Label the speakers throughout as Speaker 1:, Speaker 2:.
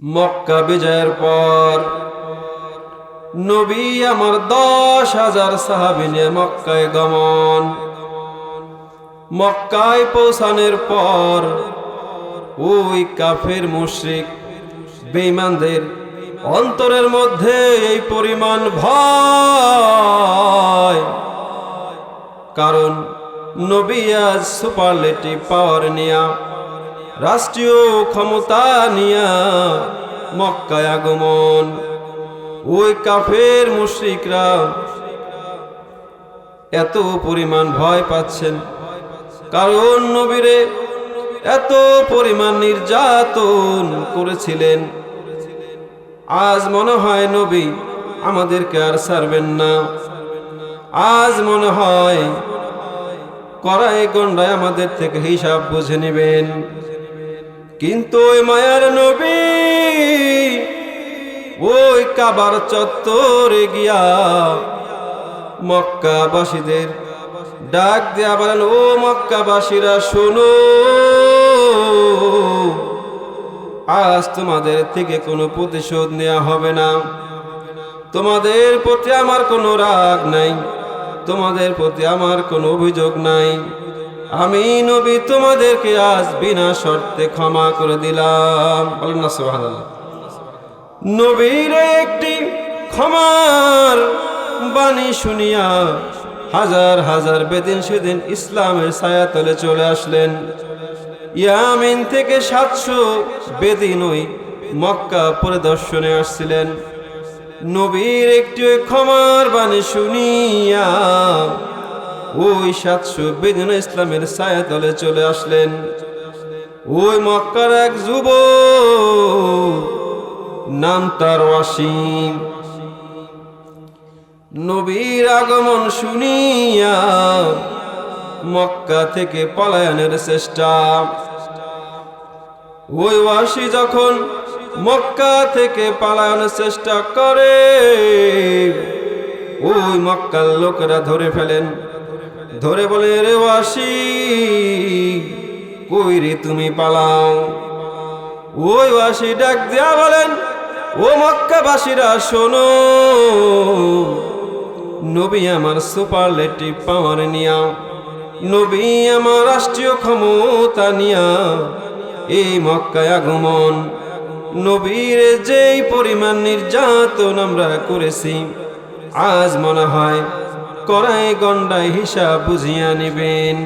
Speaker 1: মক্কা বিজয়ের পর নবী আমার 10,000 সাহাবী নিয়ে মক্কায় গমন। মক্কায় পৌঁছানোর পর ওই কাফের মুশরিক বেঈমানদের অন্তরের মধ্যে এই পরিমাণ ভয়, কারণ নবী আজ সুপারলেটিভ পাওয়ার নিয়া, রাষ্ট্রীয় ক্ষমতা নিয়া মক্কায় আগমন। ওই কাফের মুশরিকরা এত পরিমাণ ভয় পাচ্ছেন, কারণ নবীরে এত পরিমাণ নির্যাতন করেছিলেন। আজ মনে হয় নবী আমাদেরকে আর ছাড়বেন না। আজ মনে হয় কড়াই গন্ডায় আমাদের থেকে হিসাব বুঝে নেবেন। কিন্তু ওই মায়ার নবী ওই কাবার চত্বরে গিয়া মক্কাবাসীদের ডাক দেয়া বলেন, ও মক্কাবাসীরা শোনো, আজ তোমাদের থেকে কোনো প্রতিশোধ নেওয়া হবে না। তোমাদের প্রতি আমার কোনো রাগ নাই, তোমাদের প্রতি আমার কোনো অভিযোগ নাই। আমি নবী তোমাদেরকে আজ বিনা শর্তে ক্ষমা করে দিলাম। বলেন না সুবহানাল্লাহ। নবীর একটি ক্ষমার বাণী শুনিয়া হাজার হাজার বেদিন সেদিন ইসলামের ছায়াতলে চলে আসলেন। ইয়ামিন থেকে 700 বেদিন ওই মক্কা পরিদর্শনে আসছিলেন। নবীর একটি ক্ষমার বাণী শুনিয়া ওই 700 বেদিন ইসলামের ছায়াতলে চলে আসলেন। ওই মক্কার এক যুবক, নাম তার ওয়াসিম, নবীর আগমন শুনিয়া মক্কা থেকে পলায়নের চেষ্টা। ওই ওয়াসি যখন মক্কা থেকে পালানোর চেষ্টা করে, ওই মক্কার লোকেরা ধরে ফেলেন, ধরে বলে, রে ওয়াসি, কই রে তুমি পালাও। ওই ওয়াসি ডাক দিয়া বলেন, ও মক্কাবাসীরা শোনো, নবী আমার সুপারলেটিভ পাওয়ার নিয়া, নবী আমার রাষ্ট্রীয় ক্ষমতা নিয়া এই মক্কায় আগমন। নবীর যেই পরিমাণ নির্যাতন আমরা করেছি, আজ মনে হয় কড়াই গন্ডায় হিসাব বুঝিয়া নিবেন।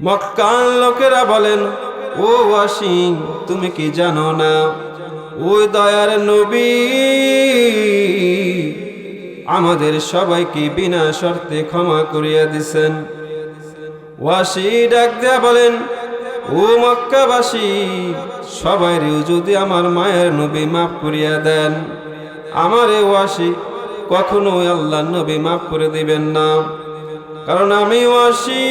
Speaker 1: মক্কার লোকেরা বলেন, ও ওয়াসি, তুমি কি জানো না ওই দয়ার নবী আমাদের সবাইকে বিনা শর্তে ক্ষমা করিয়া দিছেন। ওয়াসি ডাক দেয়া বলেন, ও মক্কাবাসী, সবাইরেও যদি আমার মায়ের নবী মাফ করিয়া দেন, আমারে ওয়াসি কখনোই আল্লাহ নবী মাফ করে দিবেন না। কারণ আমি ওয়াসি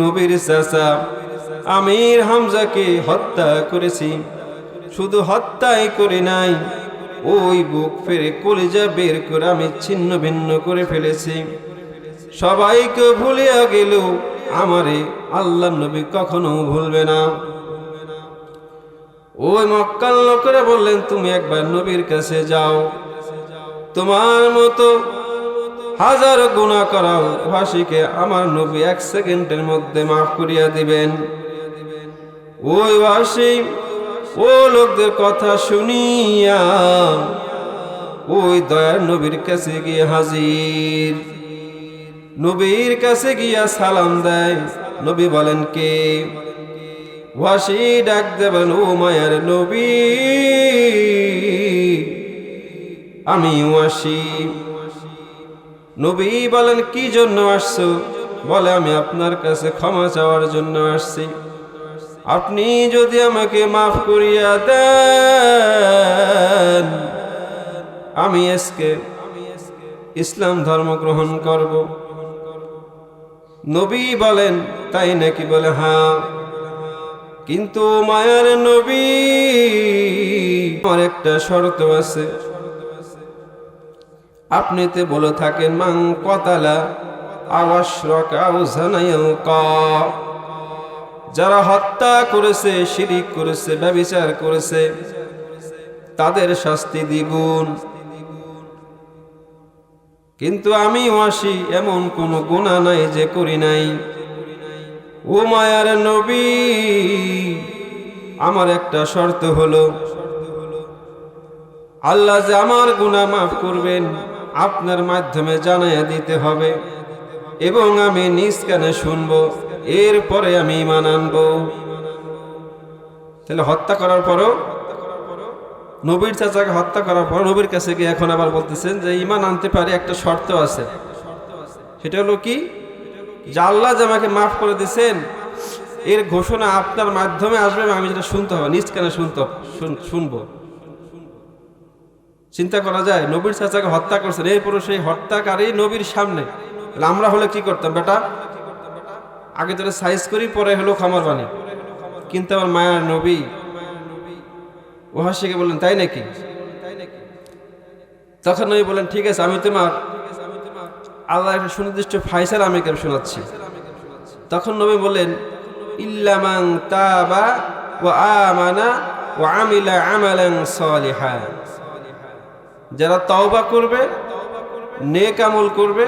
Speaker 1: নবীর চাচা আমির হামজাকে হত্যা করেছি। শুধু হত্যাই করি নাই, ওই বুক ফেরে কলিজা বের করে আমি ছিন্ন ভিন্ন করে ফেলেছি। সবাইকে ভুলিয়া গেলেও আমারে আল্লাহ নবী কখনো ভুলবে না। ওই মক্কার লোকেরা বললেন, তুমি একবার নবীর কাছে যাও, তোমার মতো হাজার গুনাহ করাও ওয়াসিকে আমার নবী 1 সেকেন্ডের মধ্যে মাফ করিয়া দিবেন। ওই ওয়াসি ও লোকদের কথা শুনিয়া ওই দয়ার নবীর কাছে গিয়ে হাজির। নবীর কাছে গিয়া সালাম দেয়। নবী বলেন, কে? ওয়াসি ডাক দেবেন, ও মায়ার নবী, আমি ওয়াসি। নবী বলেন, কি জন্য আসছো? বলে, আমি আপনার কাছে ক্ষমা চাওয়ার জন্য আসছি। আপনি যদি আমাকে মাফ করিয়া দেন, আমি আজকে ইসলাম ধর্ম গ্রহণ করব। নবী বলেন, তাই নাকি? বলে, হ্যাঁ, কিন্তু মায়ার নবী, আমার একটা শর্ত আছে। আপনি তো বলে থাকেন, মান কতালা আও আশরাকা আও জানায়াকা, যারা হত্যা করেছে, শিরিক করেছে, ব্যভিচার করেছে, তাদের শাস্তি দ্বিগুণ। কিন্তু আমি ওয়াসি এমন কোনো গুনাহ নাই যে করি নাই। ও মায়ার নবী, আমার একটা শর্ত হলো, আল্লাহ যে আমার গুনাহ মাফ করবেন আপনার মাধ্যমে জানাইয়া দিতে হবে, এবং আমি নিজ কানে শুনবো, এরপরে আমি ঈমান আনবো। তাহলে হত্যা করার পরও, নবীর চাচাকে হত্যা করার পর নবীর কাছে গিয়ে এখন আবার বলতেছেন যে ঈমান আনতে পারি, একটা শর্ত আছে। সেটা হলো কি, যে আল্লাহ যে আমাকে মাফ করে দিয়েছেন এর ঘোষণা আপনার মাধ্যমে আসবে, আমি যেটা শুনতে হবে, নিজ কানে শুনবো। চিন্তা করা যায়, নবীর চাচাকে হত্যা করছেন, এরপরে সেই হত্যাকারী নবীর সামনে। আমরা হলে কি করতাম, বেটা আগে তোরা সাইজ করি, পরে হলো খামার বানি। কিন্তু আমার মায়ার নবী ওয়াসিকে বললেন, তাই নাকি? তখন নবী বলেন, ঠিক আছে, আমি তোমার আল্লাহ একটা সুনির্দিষ্ট ফায়সালা আমি শোনাচ্ছি। তখন নবী বললেন, ইল্লা মান তাবা ওয়া আমানা ওয়া আমিলা আমালান সালিহা, যারা তওবা করবে, নেক আমল করবে,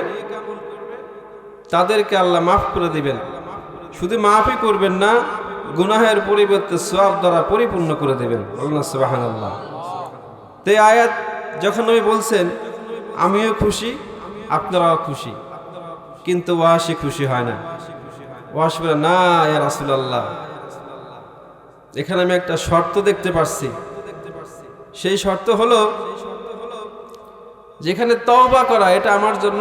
Speaker 1: তাদেরকে আল্লাহ মাফ করে দিবেন। শুধু মাফই করবেন না, গুনাহের পরিবর্তে সওয়াব দ্বারা পরিপূর্ণ করে দেবেন। আল্লাহ সুবহানাল্লাহ। তো এই আয়াত যখন নবী বলছেন, আমিও খুশি, আপনারাও খুশি, কিন্তু ওয়াসি খুশি হয় না। ওয়াসি বলে, না ইয়া রাসূলুল্লাহ, এখানে আমি একটা শর্ত দেখতে পাচ্ছি। সেই শর্ত হলো, যেখানে তওবা করা, এটা আমার জন্য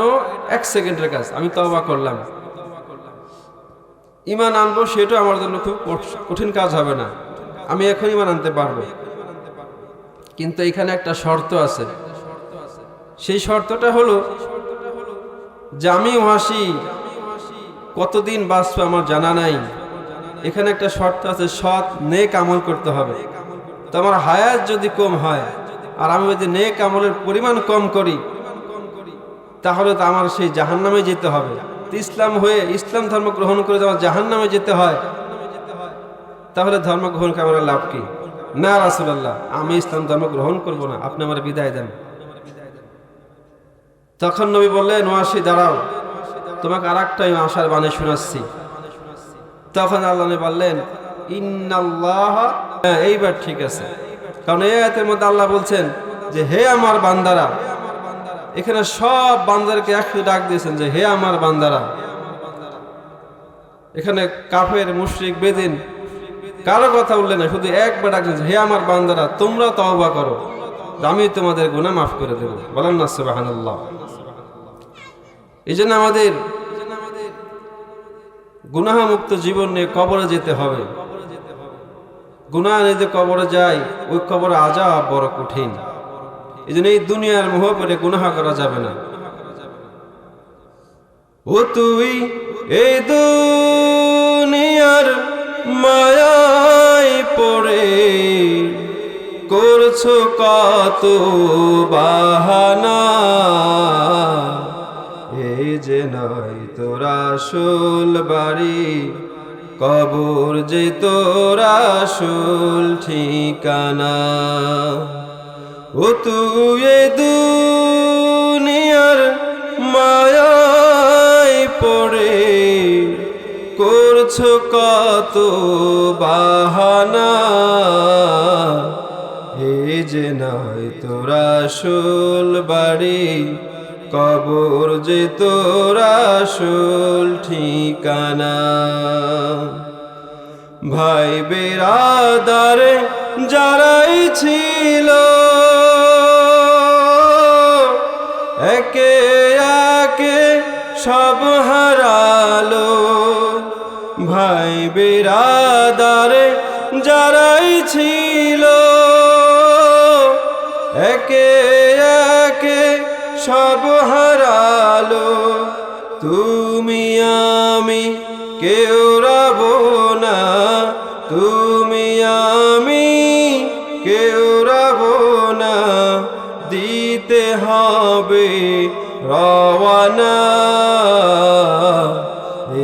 Speaker 1: 1 সেকেন্ডের কাজ। আমি তওবা করলাম, ঈমান আনবো, সেটা আমার জন্য খুব কঠিন কাজ হবে না, আমি এখন ঈমান আনতে পারবো। কিন্তু এখানে একটা শর্ত আছে। সেই শর্তটা হলো যে আমি ওয়াসি কতদিন বাঁচবো আমার জানা নাই। এখানে একটা শর্ত আছে, সৎ নেক আমল করতে হবে। তো আমার হায়াত যদি কম হয় আর আমি যদি নেক আমলের পরিমাণ কম করি, তাহলে তো আমার সেই জাহান্নামে যেতে হবে। ইসলাম ধর্ম গ্রহণ করে আমার জাহান্নামে যেতে হয়, তাহলে ধর্ম গ্রহণ করে আমার লাভ কি? না রাসূলুল্লাহ, আমি ইসলাম ধর্ম গ্রহণ করব না, আপনি আমার বিদায় দেন। তখন নবী বললেন, ওয়াসি দাঁড়াও, তোমাকে আর একটা আশার বাণী শোনাচ্ছি। তখন আল্লাহ নবী বললেন, ইন্নাল্লাহ, এইবার ঠিক আছে। কারণ এই আয়াতের মধ্যে আল্লাহ বলছেন যে হে আমার বান্দারা, এখানে সব বান্দারকে একসাথে ডাক দিয়েছেন যে হে আমার বান্দারা। এখানে কাফের, মুশরিক, বেদিন কারো কথা উল্লেখ না, শুধু একবার ডাক দিয়েছেন, হে আমার বান্দারা, তোমরা তওবা করো, আমি তোমাদের গুনাহ মাফ করে দেব। বলেন না সুবহানাল্লাহ। এই জন্য আমাদের গুনাহমুক্ত জীবন নিয়ে কবরে যেতে হবে। গুনাহ নিয়ে যে কবরে যায়, ওই কবরে আযাব বড় কঠিন। এই জন্য এই দুনিয়ার মোহ করে গুনাহ করা যাবে না। ও তুই এই দুনিয়ার মায়ায় পড়ে করছো কত বাহানা, এই যে নয় তোর আসল বাড়ি, কবর যে তোর আসল ঠিকানা। ও তুই এই দুনিয়ার মায়ায় পড়ে করছো কত বাহানা, এই যে নয় তোর আসল বাড়ি, কবর যে তোর আসল ঠিকানা। ভাই বেরাদারে যারাই ছিল, একে একে সব হারালো। ভাই বেরাদারে যারাই ছিল, একে একে সব হারালো। তুমি আমি কেউ রব না, তুমি আমি কেউ রব না, দিতে হবে রওয়ানা,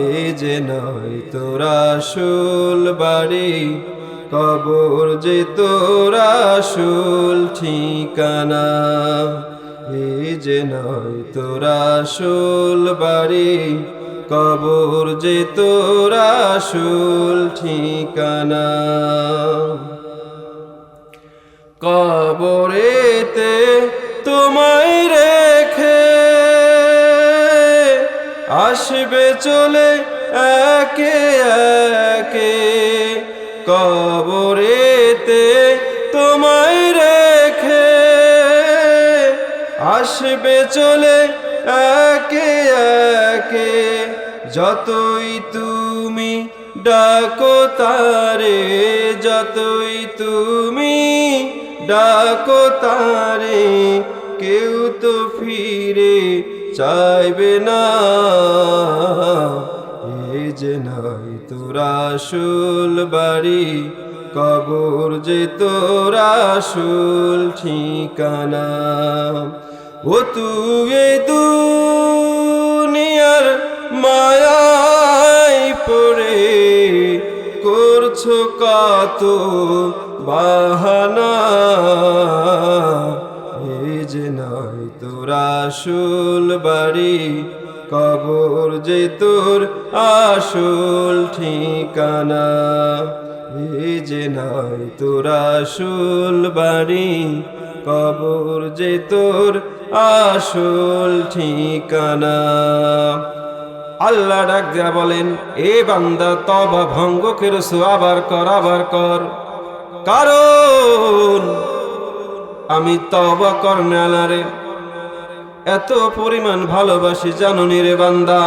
Speaker 1: এই যে নয় তোর আসল বাড়ি, কবর যে তোর আসল ঠিকানা। এই যে নয় তোর আসল বাড়ি, কবর যে তোর আসল ঠিকানা। কবরেতে তোমায় রেখে আসবে চলে একে একে। কবরেতে তোমায় রেখে আসবে চলে একে একে। যতই তুমি ডাকো তারে, যতই তুমি ডাকো তারে, কেউ তো ফিরে চাইবে না। এই যে নয় তোর আসল বাড়ি, কবর যে তোর আসল ঠিকানা। ও তুই এই দুনিয়ার মায়ায় পড়ে করছো কত বাহানা। এই যে নয় তোর আসল বাড়ি, কবর যে তোর আসল ঠিকানা। এই যে নয় তোর আসল বাড়ি, কবর যে তোর আসল ঠিকানা। আল্লাহ ডাক দিয়া বলেন, এ বান্দা তওবা ভঙ্গ করেছো, আবার কর আবার কর, কারণ আমি তওবা করনেওয়ালারে এত পরিমাণ ভালোবাসি জানুনি রে বান্দা।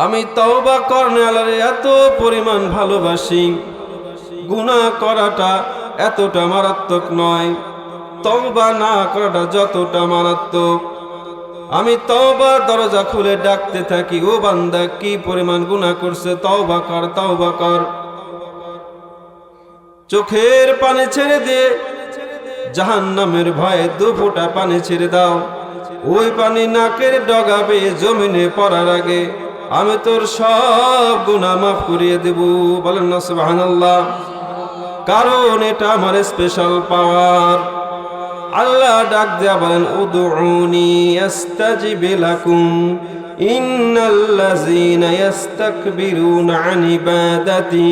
Speaker 1: আমি তওবা করনেওয়ালারে এত পরিমাণ ভালোবাসি, গুনাহ করাটা এতটা মারাত্মক নয়, তওবা না করাটা যতটা মারাত্মক। আমি তওবার দরজা খুলে ডাকতে থাকি, ও বান্দা কি পরিমাণ গুনাহ করছে, তওবা কর তওবা কর। চোখের পানি ছেড়ে দিয়ে জাহান্নামের ভয়ে 2 ফোঁটা পানি ছেড়ে দাও। ওই পানি নাকের ডগা বেয়ে জমিনে পড়ার আগে আমি তোর সব গুনাহ মাফ করিয়ে দেব। বলেন না সুবহানাল্লাহ। কারণ এটা আমার স্পেশাল পাওয়ার। আল্লাহ ডাক দিয়া বলেন, উদউনি আস্তাজিব লাকুম ইন্নাল্লাযীনা ইস্তাকবিরুনা আন ইবাদাতি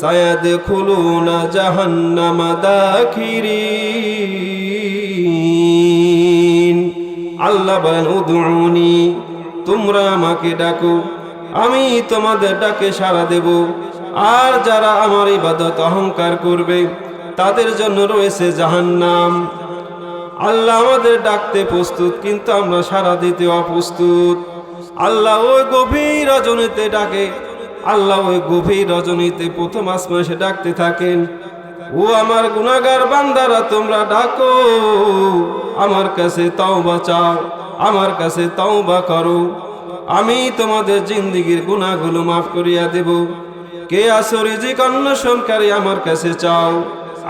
Speaker 1: সায়াদখুলুনা জাহান্নামা দাখিরিন। আল্লাহ বলেন, উদউনি, তোমরা আমাকে ডাকো, আমি তোমাদের ডাকে সাড়া দেব। আর যারা আমার ইবাদত অহংকার করবে তাদের জন্য রয়েছে জাহান্নাম। আল্লাহ আমাদের ডাকতে প্রস্তুত, কিন্তু আমরা সাড়া দিতে অপ্রস্তুত। আল্লাহ ওই গভীর রজনীতে ডাকে, আল্লাহ ওই গভীর রজনীতে প্রথম আসমানে এসে ডাকতে থাকেন, ও আমার গুনাহগার বান্দারা তোমরা ডাকো, আমার কাছে তওবা চাও, আমার কাছে তওবা করো, আমি তোমাদের জিন্দেগীর গুনাহগুলো মাফ করিয়া দেব। কে আছো রিজিক অন্বেষণকারী, আমার কাছে চাও,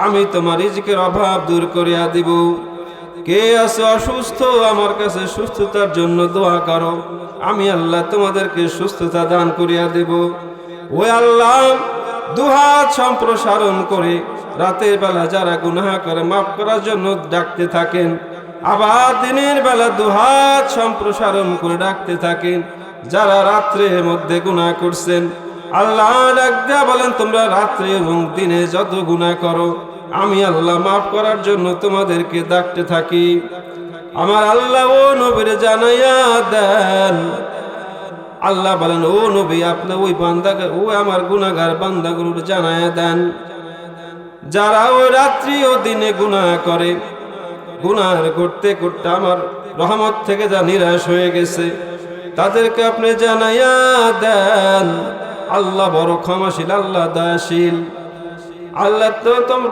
Speaker 1: আমি তোমার রিজিকের অভাব দূর করিয়া দিব। কে আছো অসুস্থ, আমার কাছে সুস্থতার জন্য দোয়া করো, আমি আল্লাহ তোমাদেরকে সুস্থতা দান করিয়া দেব। ওই আল্লাহ 2 হাত সম্প্রসারণ করে রাতের বেলা যারা গুনাহ করে মাফ করার জন্য ডাকতে থাকেন, আবার দিনের বেলা 2 হাত সম্প্রসারণ করে ডাকতে থাকেন যারা রাত্রের মধ্যে গুনাহ করছেন। আল্লাহ ডাক দিয়া বলেন, তোমরা রাত্রে এবং দিনে যত গুনাহ করো আমি আল্লাহ মাফ করার জন্য তোমাদেরকে ডাকতে থাকি। আমার আল্লাহ ও নবীরে জানাইয়া দেন। আল্লাহ বলেন, ও নবী, আপনি ওই বান্দাকে, ও আমার গুনাহগার বান্দাগুলোর জানাইয়া দেন যারা ওই রাত্রি ও দিনে গুনাহ করে, গুনাহ করতে করতে আমার রহমত থেকে যা নিরাশ হয়ে গেছে, তাদেরকে আপনি জানাইয়া দেন আল্লাহ বড় ক্ষমাশীল, আল্লাহ দয়াশীল। আল্লাহ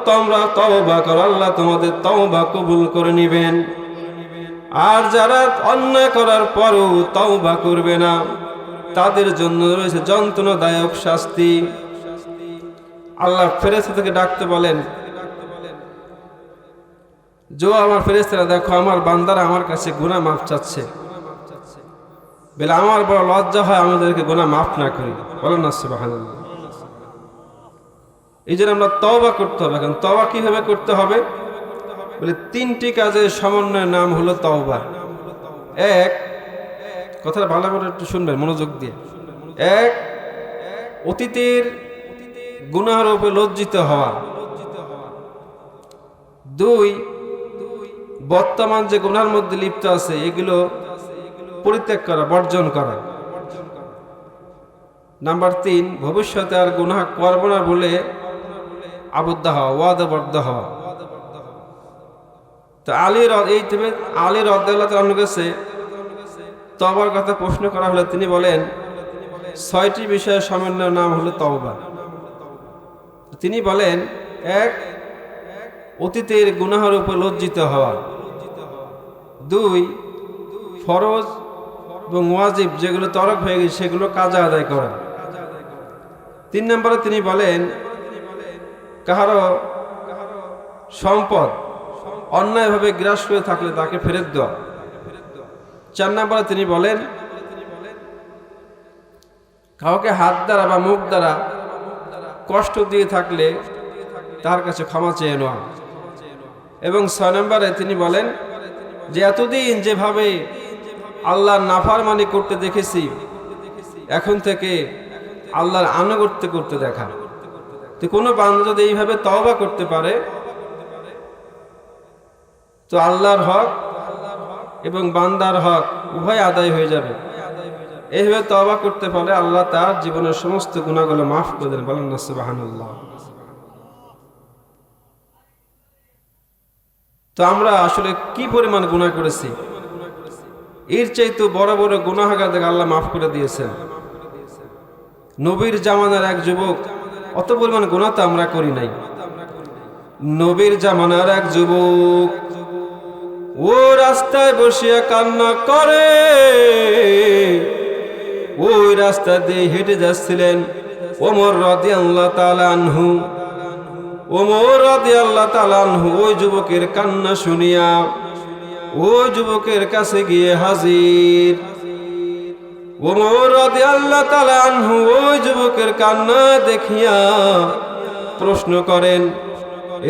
Speaker 1: তোমরা তওবা করো, আল্লাহ তোমাদের তওবা কবুল করে নিবেন। আর যারা অন্যায় করার পরও তওবা করবে না, তাদের জন্য রয়েছে যন্ত্রণাদায়ক শাস্তি। আল্লাহ ফেরেশতা থেকে ডাকতে বলেন, আমার ফেরেশতারা দেখো আমার বান্দারা আমার কাছে গুনাহ মাফ চাচ্ছে, বলে আমার বড় লজ্জা হয় আমাদেরকে গুনাহ মাফ না করি। বলেন না সুবহানাল্লাহ। এই জন্য আমরা তওবা করতে হবে। এখন তওবা কিভাবে করতে হবে? বলে তিনটি কাজের সমন্বয়ের নাম হলো তওবা। এক, কথাটা ভালো করে একটু শুনবেন মনোযোগ দিয়ে। এক, অতীতের গুনাহের উপরে লজ্জিত হওয়া। দুই, বর্তমান যে গুনাহের মধ্যে লিপ্ত আছে এগুলো পরিত্যাগ করা, বর্জন করা। নাম্বার তিন, ভবিষ্যতে আর গুনাহ করব না বলে আবদ্ধ হওয়া, ওয়াদাবদ্ধ হওয়া। তো আলী রাদিয়াল্লাহু তাআলার কাছে তওবার কথা প্রশ্ন করা হলে তিনি বলেন ৬টি বিষয়ের সমন্বয়ের নাম হলো তওবা। তিনি বলেন, এক, অতীতের গুনাহের উপর লজ্জিত হওয়া। দুই, ফরজ এবং ওয়াজিব যেগুলো তরক হয়ে গেছে সেগুলো কাজা আদায় করা। তিন নম্বরে তিনি বলেন কাহারো সম্পদ অন্যায়ভাবে গ্রাস করে থাকলে তাকে ফেরত দেওয়া। চার নম্বরে তিনি বলেন কাউকে হাত দ্বারা বা মুখ দ্বারা কষ্ট দিয়ে থাকলে তার কাছে ক্ষমা চেয়ে নেওয়া। এবং ৬ নম্বরে তিনি বলেন যে এতদিন যেভাবে আল্লাহর নাফরমানি করতে দেখেছি এখন থেকে আল্লাহর আনুগত্য করতে দেখা। তো কোনো বান্দা যদি এইভাবে তওবা করতে পারে তো আল্লাহর হক এবং বান্দার হক উভয় আদায় হয়ে যাবে। এইভাবে তওবা করতে পারলে আল্লাহ তার জীবনের সমস্ত গুনাহগুলো মাফ করে দেন। বলেন না সুবহানাল্লাহ। তো আমরা আসলে কি পরিমাণ গুনাহ করেছি, এর চাইতে বড় বড় গুনাহগারদের আল্লাহ মাফ করে দিয়েছেন। নবীর জামানার এক যুবক, অত পরিমাণ গুনাহ তো আমরা করি নাই। নবীর জামানার এক যুবক ও রাস্তায় বসিয়া কান্না করে, ওই রাস্তা দিয়ে হেঁটে যাচ্ছিলেন ওমর রাদিয়াল্লাহু তাআলা আনহু। ওমর রাদিয়াল্লাহু তাআলা আনহু ওই যুবকের কান্না শুনিয়া ওই যুবকের কাছে গিয়ে হাজির। ওমর রাদিয়াল্লাহু তাআলা আনহু ওই যুবকের কান্না দেখিয়া প্রশ্ন করেন,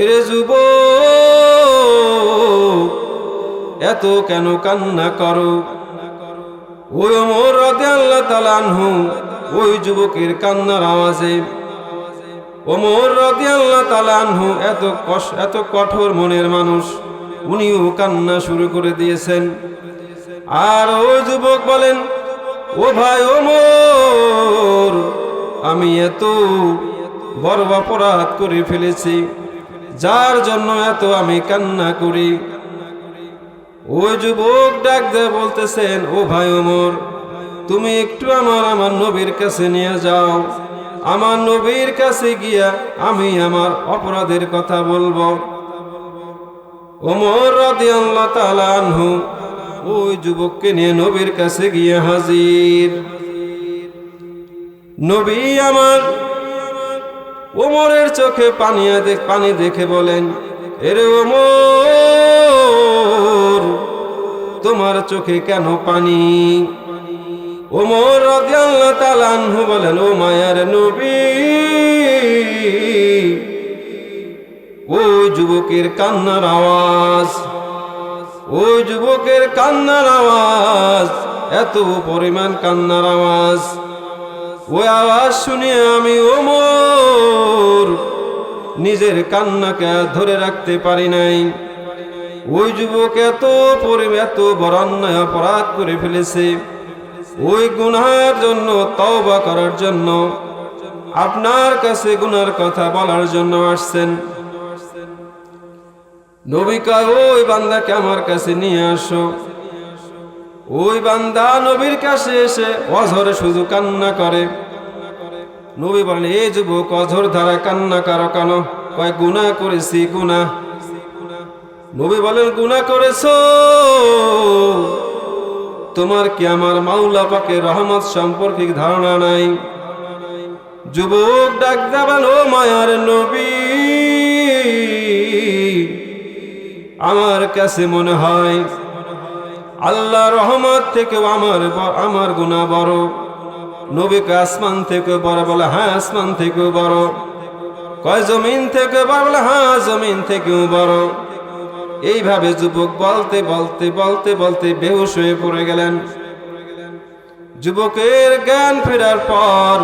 Speaker 1: এরে যুবক এত কেন কান্না করো? ওই ওমর রাদিয়াল্লাহু তাআলা আনহু ওই যুবকের কান্নার আওয়াজে, ওমর রাদিয়াল্লাহু তাআলা আনহু এত কঠোর মনের মানুষ, উনিও কান্না শুরু করে দিয়েছেন। আর ওই যুবক বলেন, ও ভাই ওমর, আমি এত বড় অপরাধ করে ফেলেছি যার জন্য এত আমি কান্না করি। ওই যুবক ডাক দিয়ে বলতেছেন, ও ভাই ওমর, তুমি একটু আমার নবীর কাছে নিয়ে যাও। আমার নবীর কাছে গিয়া আমি আমার অপরাধের কথা বলবো। ওমর রাদিয়াল্লাহু তাআলা আনহু ওই যুবককে নিয়ে নবীর কাছে গিয়ে হাজির। নবী আমার ওমরের চোখে পানি দেখে বলেন, এরে ওমর, তোমার চোখে কেন পানি? ওমর রাদিয়াল্লাহু তাআলা আনহু বলেন, ও মায়ার নবী, ওই যুবকের কান্নার আওয়াজ, ওই যুবকের কান্নার আওয়াজ, এত পরিমাণ কান্নার আওয়াজ, ওই আওয়াজ শুনে আমি ওমর নিজের কান্নাকে ধরে রাখতে পারি নাই। ওই যুবক এত বড় অন্যায় অপরাধ করে ফেলেছে। ওই গুনাহের জন্য তওবা করার জন্য আপনার কাছে গুনার কথা বলার জন্য আসছেন। নবী কয়, ওই বান্দাকে আমার কাছে নিয়ে আসো। ওই বান্দা নবীর কাছে এসে অঝরে শুধু কান্না করে। নবী বলেন, এই যুবক অঝর ধারা কান্না করো কেন? কয়, গুনাহ করেছি, গুনাহ। নবী বলেন, গুনাহ করেছো? তোমার কি আমার মাওলা পাকের রহমত সম্পর্কে ধারণা নাই? যুবক ডাক দেবেন, ও মায়ার নবী, আমার কাছে মনে হয় আল্লাহ রহমত থেকেও আমার গুনাহ বড়। নবীকে আসমান থেকে বড় বলে, হ্যাঁ আসমান থেকেও বড়। কয় জমিন থেকে বড় বলে, হ্যাঁ জমিন থেকেও বড়। এইভাবে যুবক বলতে বলতে বলতে বলতে বেহুশ হয়ে পড়ে গেলেন। যুবকের জ্ঞান ফেরার পর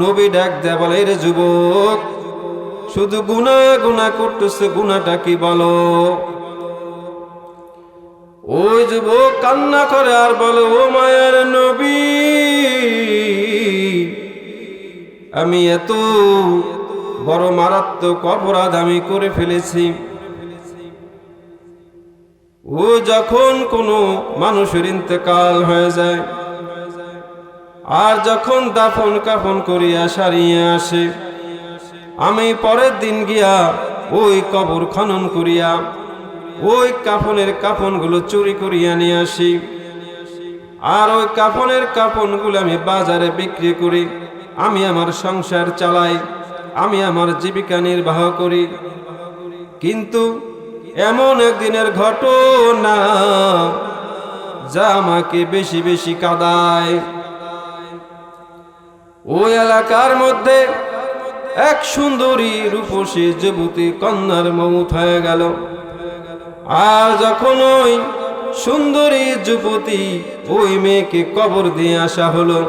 Speaker 1: নবী ডাক দেয়া বলে, রে যুবক, শুধু গুনাহ গুনাহ করতেছে, গুনাহটা কি বলো? ওই যুবক কান্না করে আর বলে, ও মায়ার নবী, আমি এত বড় মারাত্মক অপরাধ আমি করে ফেলেছি। ও যখন কোনো মানুষের ইন্তেকাল হয়ে যায় আর যখন দাফন কাফন করিয়া সারিয়ে আসে, আমি পরের দিন গিয়া ওই কবর খনন করিয়া ওই কাফনের কাফনগুলো চুরি করিয়া নিয়ে আসি। আর ওই কাফনের কাফনগুলো আমি বাজারে বিক্রি করি, আমি আমার সংসার চালাই, আমি আমার জীবিকা নির্বাহ করি। কিন্তু এমন একদিনের ঘটনা যা আমাকে বেশি বেশি কাঁদায়। ওই এলাকার মধ্যে এক সুন্দরী রূপসী যুবতী কন্যার মৌত হয়ে গেল। আর যখন ওই সুন্দরী যুবতী ওই মেয়েকে কবর দিয়ে আসা হলো,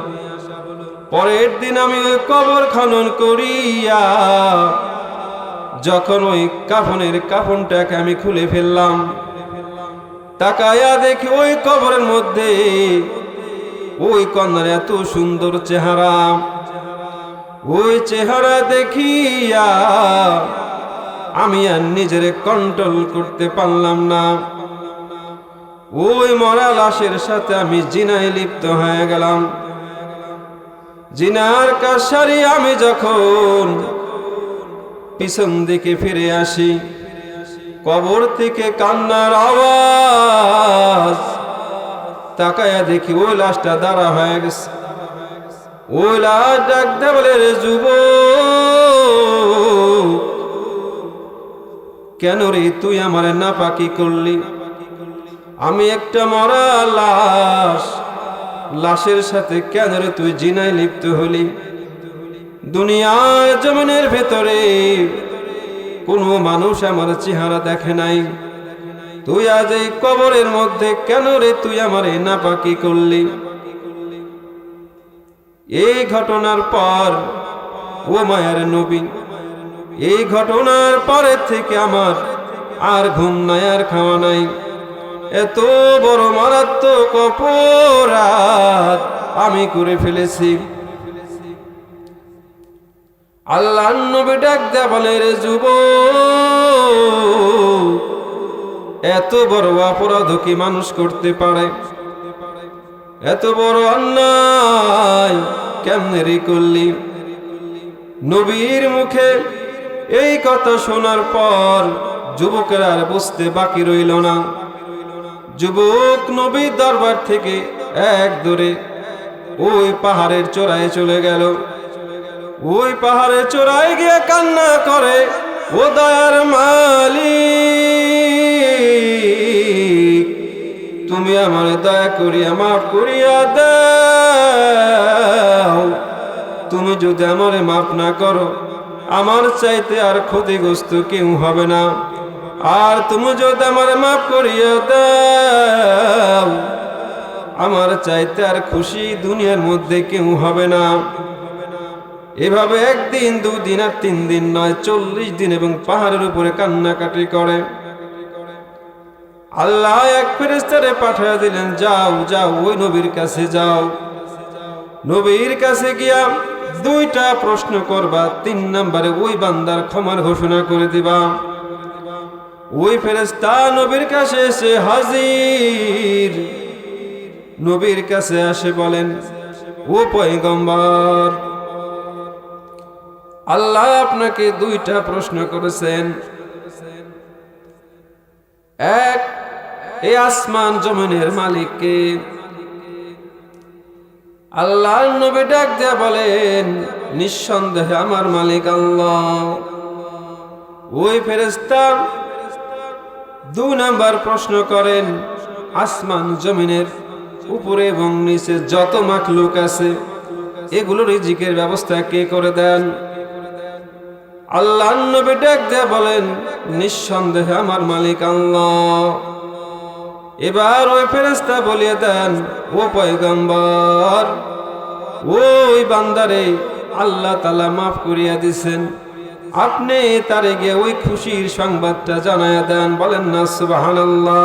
Speaker 1: পরের দিন আমি ওই কবর খনন করিয়া যখন ওই কাফনের কাফনটাকে আমি খুলে ফেললাম, তাকায়া দেখি ওই কবরের মধ্যে ওই কন্যার এত সুন্দর চেহারা। ওই চেহারা দেখিয়া আমি আর নিজের কন্ট্রোল করতে পারলাম না। ওই মরা লাশের সাথে আমি জিনায় লিপ্ত হয়ে গেলাম। জিনার কাজ সারিয়ে আমি যখন পিছন দিকে ফিরে আসি, কবর থেকে কান্নার আওয়াজ। তাকায়া দেখি ওই লাশটা দাঁড়া হয়ে গেছে। ওই লাশ ডাক দেয়া বলে, রে যুবক, কেন রে তুই আমার নাপাকি করলি? আমি একটা মরা লাশ, লাশের সাথে কেন রে তুই জিনায় লিপ্ত হলি? দুনিয়ার জমিনের ভেতরে কোনো মানুষ আমার চেহারা দেখে নাই, তুই আজ এই কবরের মধ্যে কেন রে তুই আমার নাপাকি করলি? এই ঘটনার পর ও মায়ার নবী, এই ঘটনার পরের থেকে আমার আর ঘুম নাই, আর খাওয়া নাই। এত বড় মারাত্মক অপরাধ আমি করে ফেলেছি। আল্লাহর নবী ডাক দেয়া বলে, রে যুবক, এত বড় অপরাধ কি মানুষ করতে পারে? এত বড় অন্যায় কেমনে রে করলি? নবীর মুখে এই কথা শোনার পর যুবকের আর বুঝতে বাকি রইল না। যুবক নবীর দরবার থেকে এক দৌড়ে ওই পাহাড়ের চূড়ায় চলে গেল। ওই পাহাড়ের চূড়ায় গিয়ে কান্না করে, ও দয়ার মালিক, তুমি আমার দয়া করিয়া মাফ করিয়া দাও। তুমি যদি আমারে মাফ না করো, আমার চাইতে আর ক্ষতিগ্রস্ত কেউ হবে না। আর তুমি যদি আমারে মাফ করিয়া দাও, আমার চাইতে আর খুশি দুনিয়ার মধ্যে কেউ হবে না। এভাবে একদিন, দুদিন আর 3 দিন নয়, 40 দিন এবং পাহাড়ের উপরে কান্নাকাটি করে। আল্লাহ এক ফেরেশতারে পাঠিয়ে দিলেন, যাও যাও ওই নবীর কাছে যাও। নবীর কাছে গিয়া 2টা প্রশ্ন করবা, 3 নম্বরে ওই বান্দার ক্ষমার ঘোষণা করে দিবা। ওই ফেরেশতা নবীর কাছে এসে হাজির। নবীর কাছে আসে বলেন, ও পয়গম্বর, আল্লাহ আপনাকে 2টা প্রশ্ন করেছেন। এক, এই আসমান জমিনের মালিক কে? আল্লাহর নবী ডাক দেয়া বলেন, নিঃসন্দেহে আমার মালিক আল্লাহ। ওই ফেরেশতা 2 নাম্বার প্রশ্ন করেন, আসমান জমিনের উপরে এবং নিচে যত মাখলুক আছে এগুলো রিজিকের ব্যবস্থা কে করে দেন? আল্লাহর নবী ডাক দিয়ে বলেন, নিঃসন্দেহে আমার মালিক আল্লাহ। এবার ওই ফেরেশতা বলিয়ে দেন, ও পয়গম্বর, ওই বান্দারে আল্লাহ তাআলা মাফ করিয়া দিছেন, আপনি তারে গিয়ে ওই খুশির সংবাদটা জানায়া দেন। বলেন না সুবহানাল্লাহ।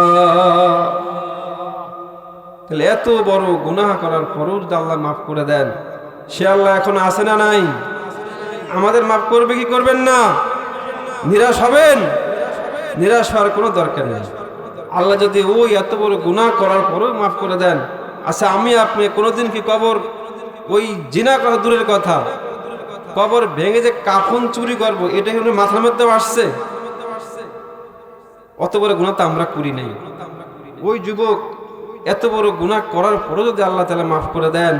Speaker 1: তাহলে এত বড় গুনাহ করার পরও যদি আল্লাহ মাফ করে দেন, সে আল্লাহ এখন আছে না নাই? আমাদের মাফ করবে কি করবেন না? নিরাশ হবেন? নিরাশ হওয়ার কোনো দরকার নেই। আল্লাহ যদি ওই এত বড় গুনাহ করার পরও মাফ করে দেন, আচ্ছা আমি আপনি কোনোদিন কি কবর, ওই জিনা করা দূরের কথা, কবর ভেঙে যে কাফন চুরি করব এটা কি মাথার মধ্যে আসছে? অত বড় গুনাহ তো আমরা করি নাই। ওই যুবক এত বড় গুনাহ করার পরও যদি আল্লাহ তাআলা মাফ করে দেন,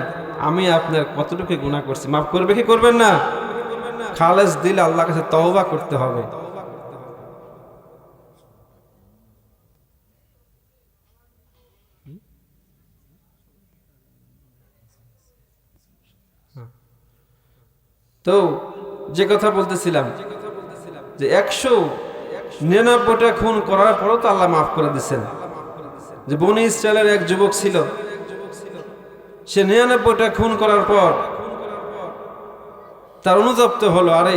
Speaker 1: আমি আপনার কতটুকু গুনাহ করছি, মাফ করবে কি করবেন না? খালেস দিলে আল্লাহর কাছে তওবা করতে হবে। তো যে কথা বলতেছিলাম যে 199টা খুন করার পরও তো আল্লাহ মাফ করে দিচ্ছেন। যে বনি ইসরায়েলের এক যুবক ছিল, সে 99টা খুন করার পর তার অনুতপ্ত হলো, আরে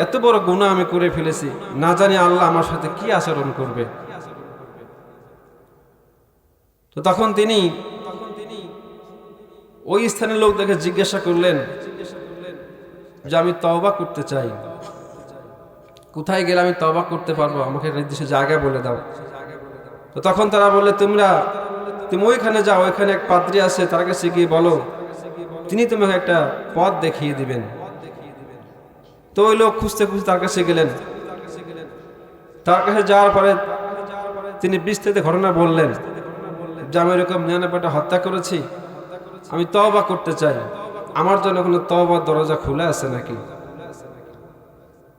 Speaker 1: এত বড় গুনাহ আমি করে ফেলেছি, না জানি আল্লাহ আমার সাথে কি আচরণ করবে। তো তখন তিনি ওই স্থানের লোকদেরকে জিজ্ঞাসা করলেন যে আমি তওবা করতে চাই, কোথায় গেলে আমি তওবা করতে পারবো, আমাকে নির্দিষ্ট জায়গা বলে দাও। তো তখন তারা বললে, তুমি ওইখানে যাও, ওইখানে এক পাদ্রী আছে, তার কাছে গিয়ে বলো, তিনি তোমাকে একটা পথ দেখিয়ে দিবেন। তো ওই লোক খুঁজতে খুঁজতে তার কাছে গেলেন। তার কাছে যাওয়ার পরে তিনি বিস্তারিত ঘটনা বললেন যে আমি এরকম 99টা হত্যা করেছি, আমি তওবা করতে চাই, আমার জন্য কোনো তওবার দরজা খোলা আছে নাকি?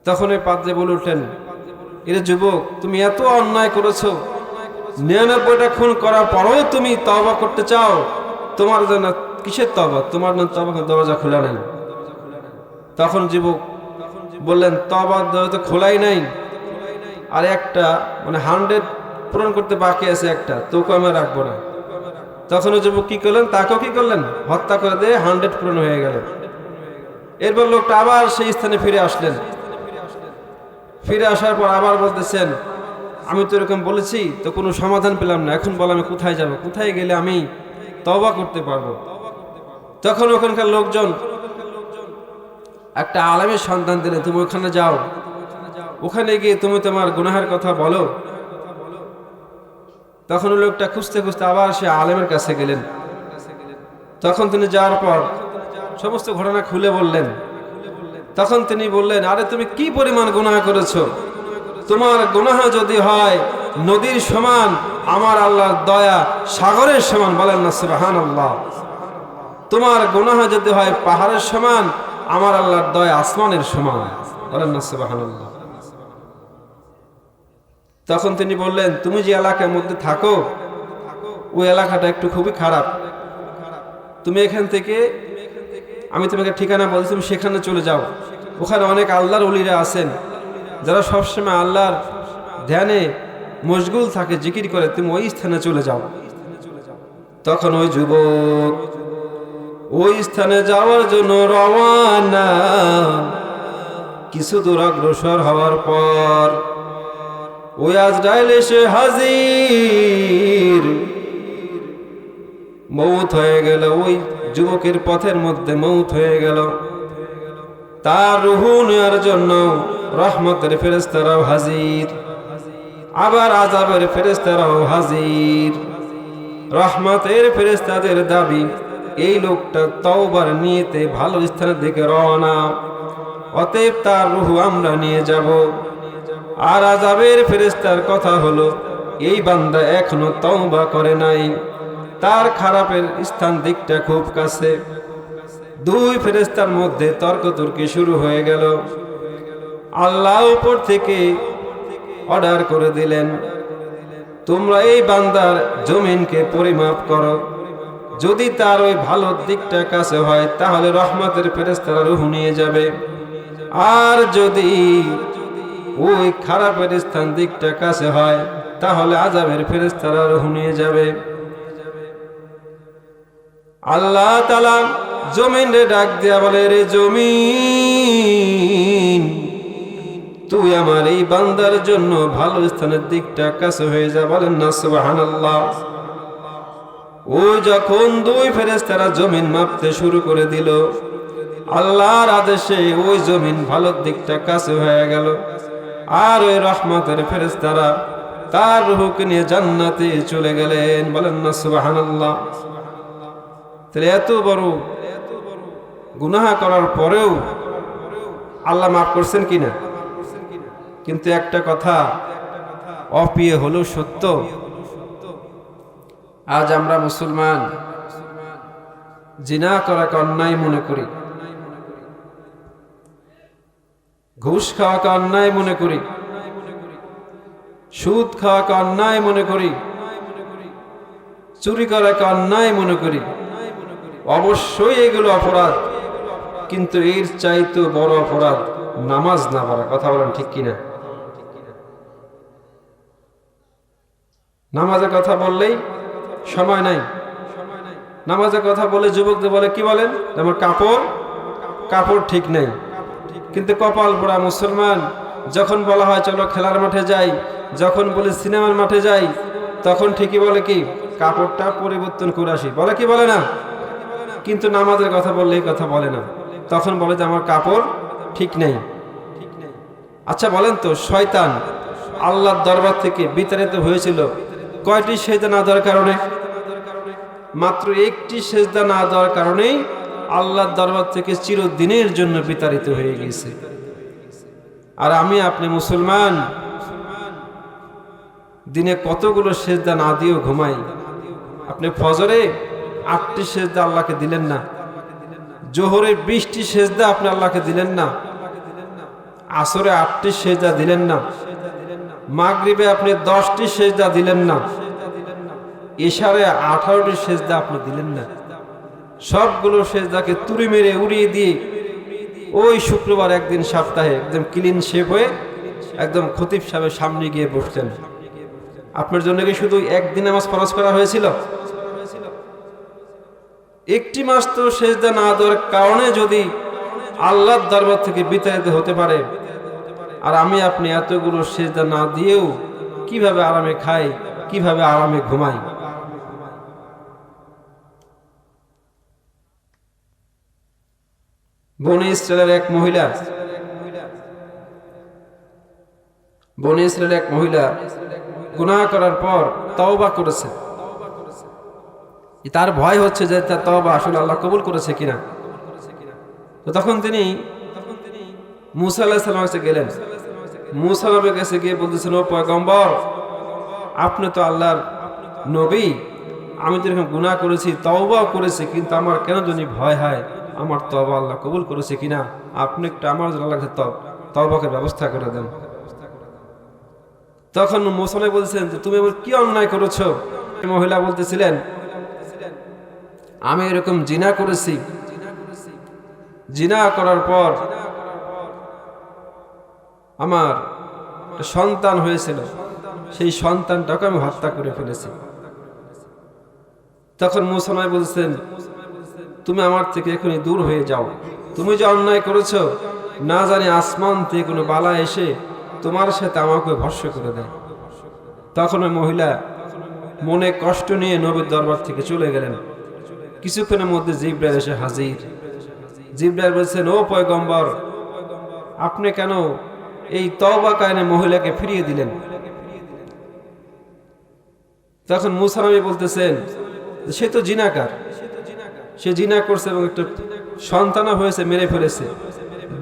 Speaker 1: তখন ওই পাদ্রী বলে উঠলেন, এরে যুবক, তুমি এত অন্যায় করেছো, 99টা খুন করার পরেও তুমি তওবা করতে চাও, তোমার জন্য কিসের তওবা? তোমার জন্য তওবার দরজা খোলা নেই। তখন যুবক বললেন, তওবার দরজা তো খোলাই নাই, আর একটা 100 পূরণ করতে বাকি আছে, একটা তোকে আমি রাখবো না। তখন ওই যুবক কি করলেন, তাকেও কি করলেন, হত্যা করে দিয়ে 100 পূরণ হয়ে গেল। এরপর লোকটা আবার সেই স্থানে ফিরে আসলেন। ফিরে আসার পর আবার বলতেছেন, আমি তো এরকম বলেছি, তো কোনো সমাধান পেলাম না, এখন বল আমি কোথায় যাব, কোথায় গেলে আমি তওবা করতে পারবো? তখন ওখানকার লোকজন একটা আলেমের সন্ধান দিলে, তুমি ওখানে যাও, ওখানে গিয়ে তুমি তোমার গুনাহের কথা বলো। তখন ওই লোকটা খুঁজতে খুঁজতে আবার সে আলেমের কাছে গেলেন। তখন তিনি যাওয়ার পর সমস্ত ঘটনা খুলে বললেন। তখন তিনি বললেন, আরে তুমি কি পরিমাণ গুনাহ করেছো, তোমার গুনাহ যদি হয় নদীর সমান, আমার আল্লাহর দয়া সাগরের সমান। বলেন না সুবহানাল্লাহ। তোমার গুনাহ যদি হয় পাহাড়ের সমান, আমার আল্লাহর দয়া আসমানের সমান। বলেন না সুবহানাল্লাহ। তখন তিনি বললেন, তুমি যে এলাকার মধ্যে থাকো, ওই এলাকাটা একটু খুবই খারাপ, তুমি এখান থেকে, আমি তোমাকে ঠিকানা বলছি, তুমি সেখানে চলে যাও, ওখানে অনেক আল্লাহর ওলিরা আছেন, যারা সবসময় আল্লাহর ধ্যানে মশগুল থাকে, জিকির করে, তুমি ওই স্থানে চলে যাও। তখন ওই যুবক ওই স্থানে যাওয়ার জন্য রওয়ানা। কিছু দূর অগ্রসর হওয়ার পর ওই আজরাইল এসে হাজির। মৌত হয়ে গেল, ওই যুবকের পথের মধ্যে মৌত হয়ে গেল। তার রূহ নেওয়ার জন্য রহমতের ফেরেশতারাও হাজির, আবার আযাবের ফেরেশতারাও হাজির। রহমতের ফেরেশতাদের দাবি, এই লোকটা তওবার নিয়তে ভালো স্থানের দিকে রওনা, অতএব তার রূহ আমরা নিয়ে যাব। আর আযাবের ফেরেশতার কথা হলো, এই বান্দা এখনো তওবা করে নাই, তার খারাপের স্থান দিকটা খুব কাছে। দুই ফেরেশতার মধ্যে তর্কতর্কি শুরু হয়ে গেল। আল্লাহ উপর থেকে অর্ডার করে দিলেন, তোমরা এই বান্দার জমিনকে পরিমাপ করো, যদি তার ওই ভালো দিকটা কাছে হয় তাহলে রহমতের ফেরেশতারা রূহ নিয়ে যাবে, আর যদি ওই খারাপের স্থান দিকটা কাছে হয় তাহলে আযাবের ফেরেশতারা রূহ নিয়ে যাবে। আল্লাহ তাআলা জমিনে ডাক দিয়া বলে, রে জমিন, তুই আমার এই বান্দার জন্য ভালো স্থানের দিকটা কাছে হয়ে যা। বলেন না সুবহানাল্লাহ। ওই যখন দুই ফেরেশতারা জমিন মাপতে শুরু করে দিল, আল্লাহর আদেশে ওই জমিন ভালো দিকটা কাছে হয়ে গেল, আর ওই রহমতের ফেরেশতারা তার রূহকে নিয়ে জান্নাতে চলে গেলেন। বলেন না সুবহানাল্লাহ। তাহলে এত বড় গুনাহ করার পরেও আল্লাহ মাফ করছেন কিনা? কিন্তু একটা কথা অপ্রিয় হলেও সত্য, আজ আমরা মুসলমান জিনা করাকে অন্যায় মনে করি, ঘুষ খাওয়াকে অন্যায় মনে করি, সুদ খাওয়াকে অন্যায় মনে করি, চুরি করাকে অন্যায় মনে করি। অবশ্যই এগুলো অপরাধ, কিন্তু এর চাইতে বড় অপরাধ নামাজ না পড়া। কথা বলেন ঠিক কিনা? নামাজের কথা বললেই সময় নাই। নামাজের কথা বলে যুবকদের বলে কি বলেন, আমার কাপড় ঠিক নেই। কিন্তু কপাল পোড়া মুসলমান, যখন বলা হয় চলো খেলার মাঠে যাই, যখন বলে সিনেমার মাঠে যাই, তখন ঠিকই বলে কি কাপড়টা পরিবর্তন করে আসি, বলে কি বলে না? কিন্তু নামাজের কথা বললে এই কথা বলে না, তখন বলে যে আমার কাপড় ঠিক নেই। আচ্ছা বলেন তো, শয়তান আল্লাহর দরবার থেকে বিতাড়িত হয়েছিল কয়টি সেজদা না দেওয়ার কারণে? মাত্র একটি সেজদা না দেওয়ার কারণেই আল্লাহর দরবার থেকে চিরদিনের জন্য বিতাড়িত হয়ে গেছে। আর আমি আপনি মুসলমান দিনে কতগুলো সেজদা না দিয়েও ঘুমাই। আপনি ফজরে 8টি সেজদা আল্লাহকে দিলেন না, জোহরে 20টি সেজদা আপনি আল্লাহকে দিলেন না, আসরে 8টি সেজদা দিলেন না, মাগরিবে আপনি 10টি সেজদা দিলেন না, ইশারে 18টি সেজদা আপনি দিলেন না। সবগুলো সেজদাকে তুড়ি মেরে উড়িয়ে দিয়ে ওই শুক্রবার একদিন সপ্তাহে একদম ক্লিন শেপ হয়ে একদম খতিব সাহেবের সামনে গিয়ে বসতেন। আপনার জন্য কি শুধু একদিন নামাজ ফরজ করা হয়েছিল? একটি মাস তো সেজদা না দেওয়ার কারণে যদি আল্লাহর দরবার থেকে বিতাড়িত হতে পারে, আর আমি আপনি এতগুলো সেজদা না দিয়েও কিভাবে আরামে খাই, কিভাবে আরামে ঘুমাই? বনি ইসরায়েলের এক মহিলা গুনাহ করার পর তওবা করেছে। তার ভয় হচ্ছে যে তার তওবা আসলে আল্লাহ কবুল করেছে কিনা। তো তখন তিনি মুসা আলাইহিস সালামের কাছে গেলেন। মুসা নবীর কাছে গিয়ে বলতেছেন, ও পয়গম্বর, আপনি তো আল্লাহর নবী, আমি তো এরকম গুনাহ করেছি, তওবাও করেছি, কিন্তু আমার কেন জানি ভয় হয় আমার তওবা আল্লাহ কবুল করেছে কিনা। আপনি একটু আমার জন্য আল্লাহকে তওবাকে ব্যবস্থা করে দেন। তখন মুসা নবী বলছেন যে তুমি আমার কি অন্যায় করেছো? মহিলা বলতেছিলেন, আমি এরকম জিনা করেছি, জিনা করার পর আমার সন্তান হয়েছিল, সেই সন্তানটাকে আমি হত্যা করে ফেলেছি। তখন মুসা নবী বলছেন, তুমি আমার থেকে এখনই দূর হয়ে যাও, তুমি যে অন্যায় করেছো, না জানি আসমান থেকে কোনো বালা এসে তোমার সাথে আমাকে ভস্ম করে দেয়। তখন ওই মহিলা মনে কষ্ট নিয়ে নবীর দরবার থেকে চলে গেলেন। কিছুক্ষণের মধ্যে জিবরাইল এসে হাজির। জিবরাইল বলছেন, ও পয়গম্বর, আপনি কেন এই তওবা কায়নে মহিলাকে ফিরিয়ে দিলেন? তখন মুসা নবী বলতেছেন, সে তো জিনাকার, সে জিনা করছে এবং একটা সন্তানও হয়েছে, মেরে ফেলেছে।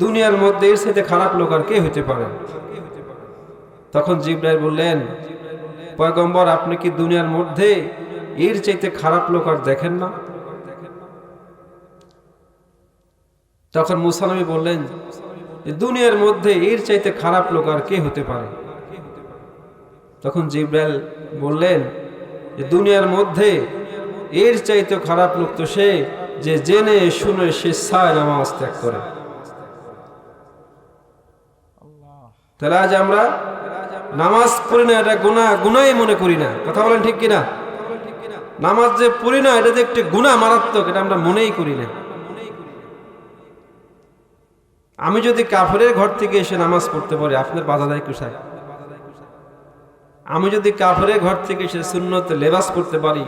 Speaker 1: দুনিয়ার মধ্যে এর সাথে খারাপ লোক আর কে হইতে পারে? তখন জিবরাইল বললেন, পয়গম্বর, আপনি কি দুনিয়ার মধ্যে এর চাইতে খারাপ লোক আর দেখেন না? তখন মুসা নবী বললেন, দুনিয়ার মধ্যে এর চাইতে খারাপ লোক আর কে হতে পারে? তখন জিবরাইল বললেন যে দুনিয়ার মধ্যে এর চাইতে খারাপ লোক তো সে যে জেনে শুনে সে সায় নামাজ ত্যাগ করে। তাহলে আজ আমরা নামাজ পড়ি না, এটা গুনাহ মনে করি না। কথা বলেন ঠিক কিনা? নামাজ যে পড়ি না এটা যে একটি গুনাহ মারাত্মক, এটা আমরা মনেই করি না। আমি যদি কাফেরের ঘর থেকে এসে নামাজ পড়তে পারি, আপনার বাধা দেয় কোথায়? আমি যদি কাফেরের ঘর থেকে এসে সুন্নতে লেবাস করতে পারি,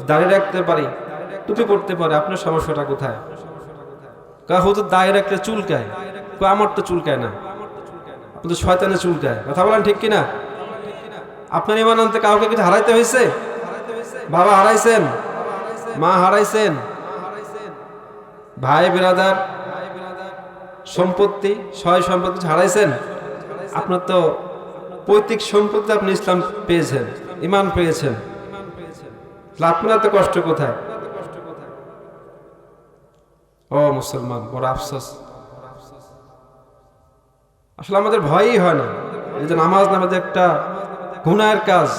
Speaker 1: দাড়ি রাখতে পারি, টুপি পড়তে পারি, আপনার সমস্যাটা কোথায়? হুজুর দাড়ি রাখলে চুলকায়, আমার তো চুলকায় না, আপনি তো শয়তানে চুলকায়। কথা বলেন ঠিক কিনা? আপনার ইমান আনতে কাউকে কিছু হারাইতে হয়েছে? বাবা হারাইছেন, মা হারাইছেন, ভাই বিরাদার, সম্পত্তি, সয় সম্পত্তি হারাইছেন। আপনার তো পৈতৃক সম্পত্তি, আপনি ইসলাম পেয়েছেন, ইমান পেয়েছেন, আপনার তো কষ্ট কোথায়? ও মুসলমান, বড় আফসোস। আসলে আমাদের ভয়ই হয় না। এই যে নামাজ নামাজ একটা গুনাহের কাজ,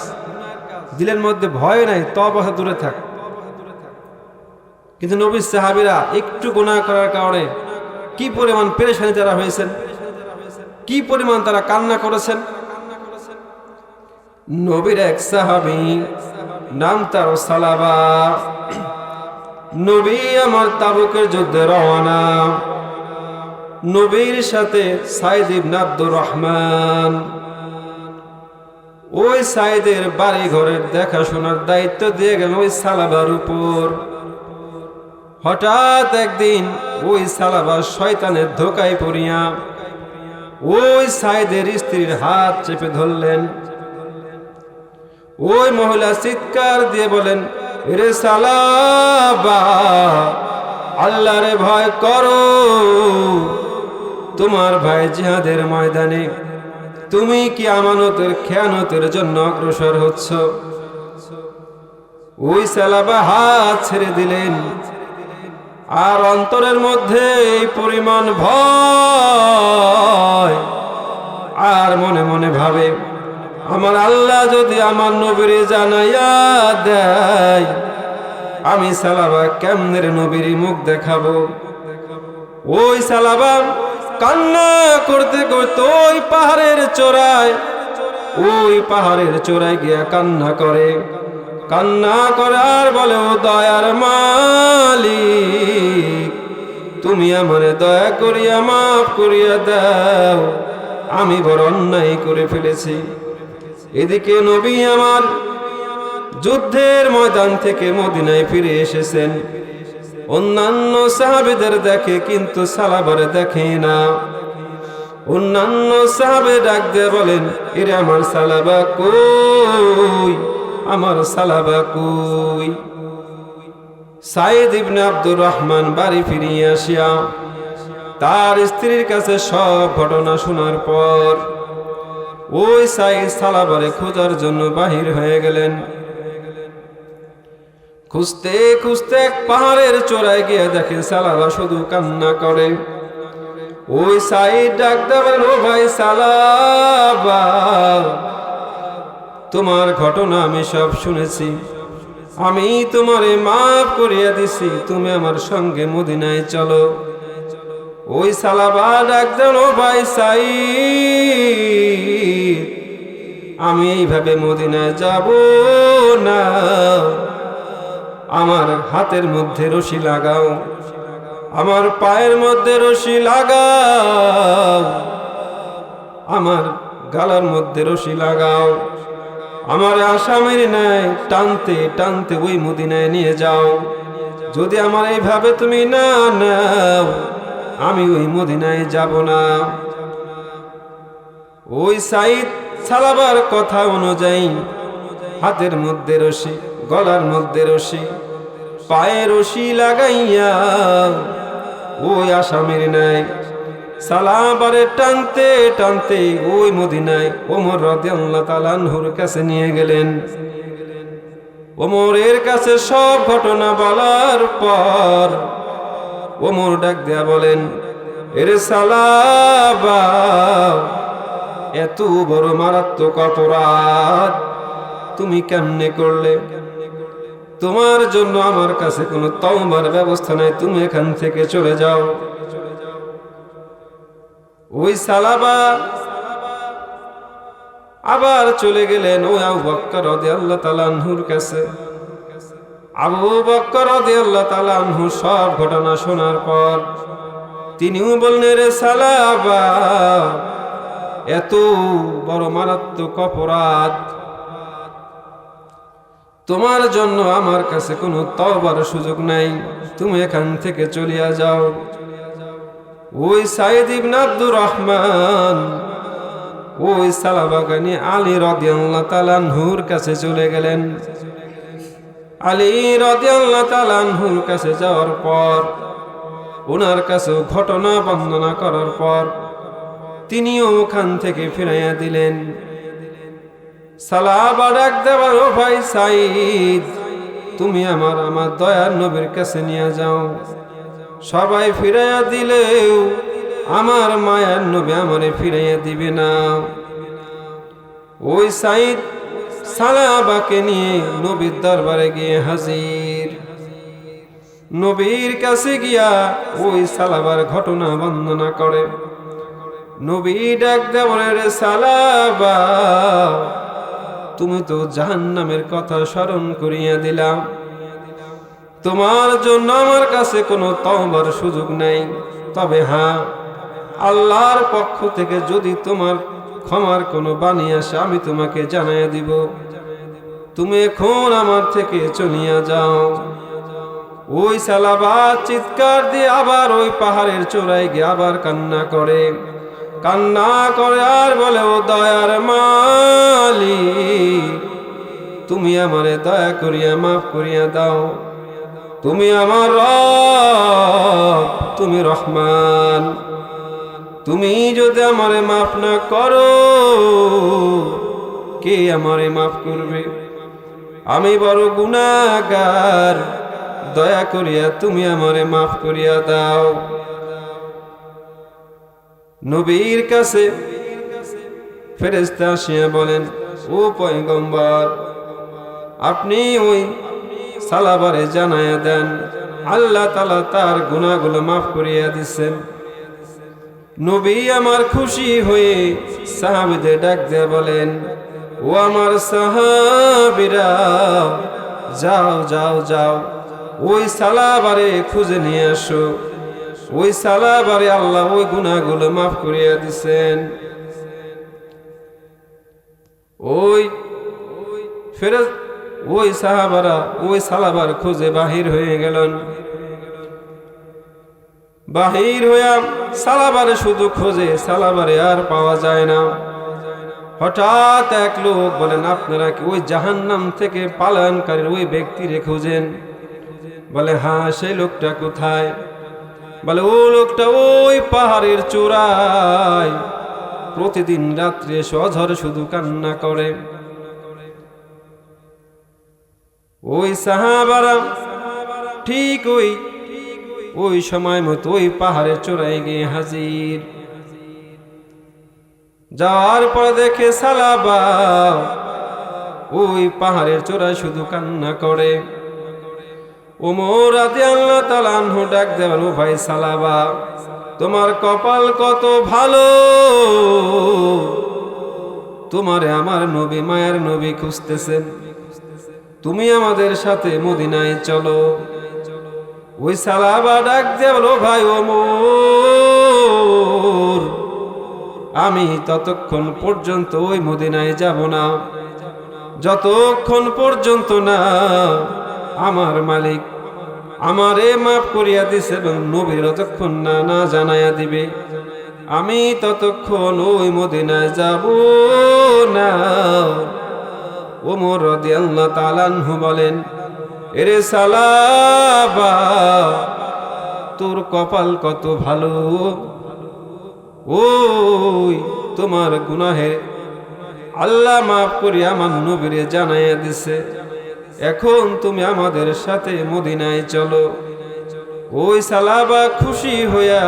Speaker 1: দিলের মধ্যে ভয় নাই, তওবা দূরে থাক। কিন্তু নবীর সাহাবীরা একটু গুনাহ করার কারণে কি পরিমাণ পেরেশানি তারা হয়েছেন, কি পরিমাণ তারা কান্না করেছেন। নবীর এক সাহাবী, নাম তার সালাবা। নবী আমার তাবুকের যুদ্ধে রওনা। নবীর সাথে সাইদ ইবনে আব্দুর রহমান। ওই সাইদের বাড়ি ঘরের দেখাশোনার দায়িত্ব দিয়ে গেল ওই সালাবার উপর। হঠাৎ একদিন ওই সালাবা শয়তানের ধোকায় পড়িয়া ওই সাইদের স্ত্রীর হাত চেপে ধরলেন। ওই মহিলা চিৎকার দিয়ে বলেন, রে সালাবা, আল্লাহরে ভয় করো, তোমার ভাই জিহাদের ময়দানে, তুমি কি আমানতের খেয়ানতের জন্য অগ্রসর হচ্ছ? ওই সালাবা হাত ছেড়ে দিলেন। আর অন্তরের মধ্যে এই পরিমাণ ভয়, আর মনে মনে ভাবে, আমার আল্লাহ যদি আমার নবীরে জানাইয়া দেয়, আমি সালাবা কেমনে নবীর মুখ দেখাবো? ওই সালাবা কান্না করতে করতে ওই পাহাড়ের চূড়ায় গিয়া কান্না করে আর বলে, ও দয়ার মালিক, তুমি আমারে দয়া করিয়া মাফ করিয়া দাও, আমি বড় অন্যায় করে ফেলেছি। এদিকে নবী আমার যুদ্ধের ময়দান থেকে মদিনায় ফিরে এসেছেন। অন্যান্য সাহাবীদের দেখে, কিন্তু সালাবারে দেখে না। অন্যান্য সাহাবে ডাক দিয়ে বলেন, এরে আমার সালাবা কই, আমার সালাবা কই? সাইদ ইবনে আব্দুর রহমান বাড়ি ফিরিয়ে আসিয়া তার স্ত্রীর কাছে সব ঘটনা শোনার পর ওই সাইদ সালাবারে খোঁজার জন্য বাহির হয়ে গেলেন। খুঁজতে খুঁজতে এক পাহাড়ের চূড়ায় গিয়ে দেখে সালাবা শুধু কান্না করে। ওই সাইদ ডাক দেবেন, ও ভাই সালাবা, তোমার ঘটনা আমি সব শুনেছি, আমি তোমারে মাফ করিয়া দিছি, তুমি আমার সঙ্গে মদিনায় চলো। ওই সালাবা ডাক দেন, ও ভাই সাইদ, আমি এইভাবে মদিনায় যাব না, আমার হাতের মধ্যে রশি লাগাও, আমার পায়ের মধ্যে রশি লাগাও, আমার গালার মধ্যে রশি লাগাও, আমার আসামের ন্যায় টানতে টানতে ওই মদিনায় নিয়ে যাও। যদি আমার এইভাবে তুমি না নাও, আমি ওই মদিনায় যাব না। ওই সাইদ সালাবার কথা অনুযায়ী হাতের মধ্যে রশি, গলার মধ্যে রশি, পায়ে রশি লাগাইয়া ওই আসামের ন্যায় সালাবারে টানতে টানতে ওই মদিনায় ওমর রাদিয়াল্লাহু তাআলা আনহুর কাছে নিয়ে গেলেন। ওমরের কাছে সব ঘটনা বলার পর ওমর ডাক দেয়া বলেন, এরে সালাবা, এত বড় মারাত্মক অপরাধ তুমি কেমনে করলে? তোমার জন্য আমার কাছে কোনো তওবার ব্যবস্থা নাই, তুমি এখান থেকে চলে যাও। ওই সালাবা আবার চলে গেলেন ওই আবু বকর রাদিয়াল্লাহু তাআলা আনহুর কাছে। আবু বকর রাদিয়াল্লাহু তাআলা আনহু সব ঘটনা শোনার পর তিনিও বললেন, রে সালাবা, এত বড় মারাত্মক অপরাধ, তোমার জন্য আমার কাছে কোনো তওবার সুযোগ নাই, তুমি এখান থেকে চলিয়া যাও। ওই সাইদ ইবনে আব্দুর রহমান ওই সালাবাকে নিয়ে আলী রাদিয়াল্লাহু তাআলা আনহুর কাছে চলে গেলেন। আলী রাদিয়াল্লাহু তাআলা আনহুর কাছে যাওয়ার পর ওনার কাছে ঘটনা বর্ণনা করার পর তিনিও ওখান থেকে ফিরাইয়া দিলেন। সালাবা ডাক দেবার, ও ভাই সাইদ, তুমি আমার দয়ার নবীর কাছে নিয়ে যাও। সবাই ফিরাইয়া দিলেও আমার মায়ার নবী আমারে ফিরাইয়া দিবে না। ওই সাইদ সালাবাকে নিয়ে নবীর দরবারে গিয়ে হাজির। নবীর কাছে গিয়া ওই সালাবার ঘটনা বর্ণনা করে। নবী ডাক দেবেন, রে সালাবা, তুমি তো জাহান্নামের কথা স্মরণ করিয়া দিলাম, তোমার জন্য আমার কাছে কোনো তওবার সুযোগ নাই। তবে হ্যাঁ, আল্লাহর পক্ষ থেকে যদি তোমার ক্ষমার কোনো বাণী আসে আমি তোমাকে জানাইয়া দিব। তুমি এখন আমার থেকে চলিয়া যাও। ওই সালাবা চিৎকার দিয়ে আবার ওই পাহাড়ের চূড়ায় গিয়ে আবার কান্না করে আর বলে, ও দয়ার মালিক, তুমি আমারে দয়া করিয়া মাফ করিয়া দাও। তুমি আমার রব, তুমি রহমান, তুমি যদি আমারে মাফ না করো কে আমারে মাফ করবে? আমি বড় গুনাহগার, দয়া করিয়া তুমি আমারে মাফ করিয়া দাও। নবীর কাছে ফেরেশতা আসিয়া বলেন, ও পয়গম্বর, আপনি ওই সালাবারে জানায়া দেন আল্লাহ তাআলা তার গুনাহগুলো মাফ করিয়া দিচ্ছেন। নবী আমার খুশি হয়ে সাহাবীদের ডাক দিয়ে বলেন, ও আমার সাহাবীরা, যাও যাও যাও, ওই সালাবারে খুঁজে নিয়ে আসো। ওই সালাবারে আল্লাহ ওই গুনাহগুলো মাফ করিয়া দিচ্ছেন। ওই সাহাবারা ওই সালাবার খুঁজে বাহির হয়ে গেলেন। বাহির হইয়া সালাবারে শুধু খোঁজে, সালাবারে আর পাওয়া যায় না। হঠাৎ এক লোক বলেন, আপনারা কি ওই জাহান্নাম থেকে পালায়নকারীর ওই ব্যক্তিরে খুঁজেন? বলে, হ্যাঁ, সেই লোকটা কোথায়? বলে, ও লোকটা ওই পাহাড়ের চূড়ায় প্রতিদিন রাত্রে অঝরে শুধু কান্না করে। ওই সাহাবারা ঠিক ওই সময় মতো ওই পাহাড়ের চূড়ায় গিয়ে হাজির। যাওয়ার পর দেখে সালাবা ওই পাহাড়ের চূড়ায় শুধু কান্না করে। ওমর রাদিয়াল্লাহু তাআলা আনহু ডাক দেবেন, ও ভাই সালাবা, তোমার কপাল কত ভালো, তোমারে আমার নবী, মায়ের নবী খুঁজতেছেন, তুমি আমাদের সাথে মদিনায় চলো। ওই সালাবা ডাক দেবেন, ও ভাই ওমর, আমি ততক্ষণ পর্যন্ত ওই মদিনায় যাব না যতক্ষণ পর্যন্ত না আমার মালিক আমারে মাফ করিয়া দিছে এবং নবীর যতক্ষণ না জানাইয়া দিবে, আমি ততক্ষণ ওই মদিনায় যাব না। ওমর রাদিয়াল্লাহু তাআলা আনহু বলেন, এরে সালাবা, তোর কপাল কত ভালো, ওই তোমার গুনাহে আল্লাহ মাফ করিয়া আমার নবীরে জানাইয়া দিছে, এখন তুমি আমাদের সাথে মদিনায় চলো। ওই সালাবা খুশি হইয়া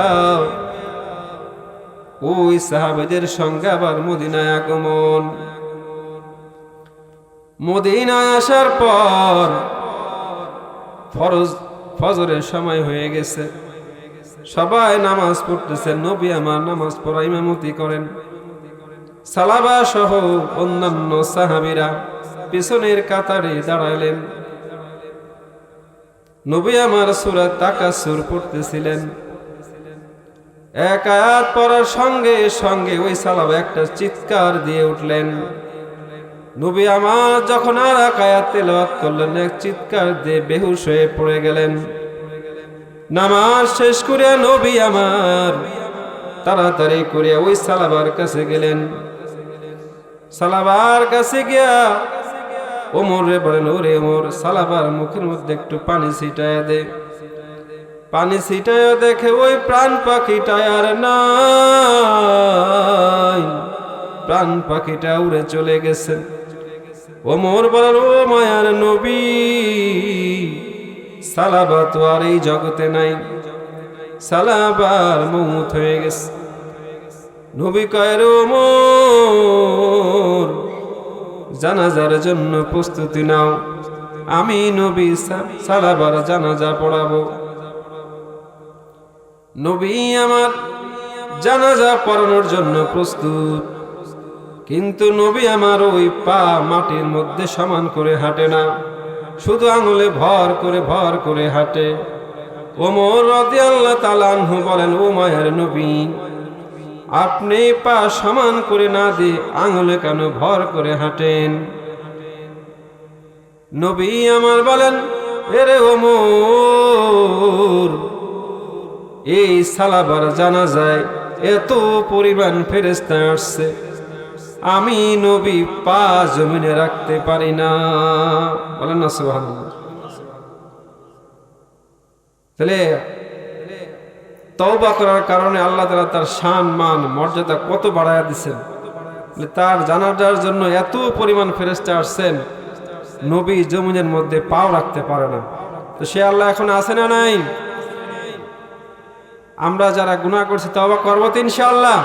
Speaker 1: ওই সাহাবাদের সঙ্গে আবার মদিনায় আগমন। মদিনায় আসার পর ফজরের সময় হয়ে গেছে, সবাই নামাজ পড়তেছে। নবী আমার নামাজ পড়া ইমামতি করেন। সালাবা সহ অন্যান্য সাহাবীরা পিছনের কাতারে দাঁড়ালেন। নবী আমার সূরা তাকাসুর পড়তেছিলেন। এক আয়াত পড়ার সঙ্গে সঙ্গে ওই সালাবা একটা চিৎকার দিয়ে উঠলেন। নবী আমার যখন আর এক আয়াত তেলাওয়াত করলেন, এক চিৎকার দিয়ে বেহুশ হয়ে পড়ে গেলেন। নামাজ শেষ করে নবী আমার তাড়াতাড়ি করে ওই সালাবার কাছে গেলেন। সালাবার কাছে গিয়া ওমর রে বলেন, ওরে ওমর, সালাবার মুখের মধ্যে একটু পানি ছিটায়া দে। পানি ছিটায়া দেখে ওই প্রাণ পাখিটা আর নাই, প্রাণ পাখিটা উড়ে চলে গেছে। ওমর বলেন, ও মায়ার নবী, সালাবা তো আর এই জগতে নাই, সালাবার মউত হয়ে গেছে। নবী কয়, ওমর, জানাজার জন্য প্রস্তুতি নাও, আমি নবী সালাবার জানাজা পড়াবো। নবী আমার জানাজা পড়ানোর জন্য প্রস্তুত, কিন্তু নবী আমার ওই পা মাটির মধ্যে সমান করে হাঁটে না, শুধু আঙুলে ভর করে হাঁটে। ওমর রাদিয়াল্লাহু তাআলা আনহু বলেন, ও মায়ের নবী, আপনি পা সমান করে না দিয়ে আঙুলে কেন ভর করে হাঁটেন? নবী আমার বলেন, এরে ওমর, এই সালাবার জানাজায় এত পরিমাণ ফেরেশতা আসছে, আমি নবী পা জমিনে রাখতে পারি না। বলেন না সুবহানাল্লাহ। তাহলে তওবা করার কারণে আল্লাহ তাআলা তার শান মান মর্যাদা কত বাড়ায়া দিয়েছেন। তার জানাজার জন্য এত পরিমাণ ফেরেশতা আসছেন, নবী জমিনের মধ্যে পাও রাখতে পারে না। তো সে আল্লাহ এখন আছে না নাই? আমরা যারা গুনাহ করছি তওবা করব তো ইনশাআল্লাহ।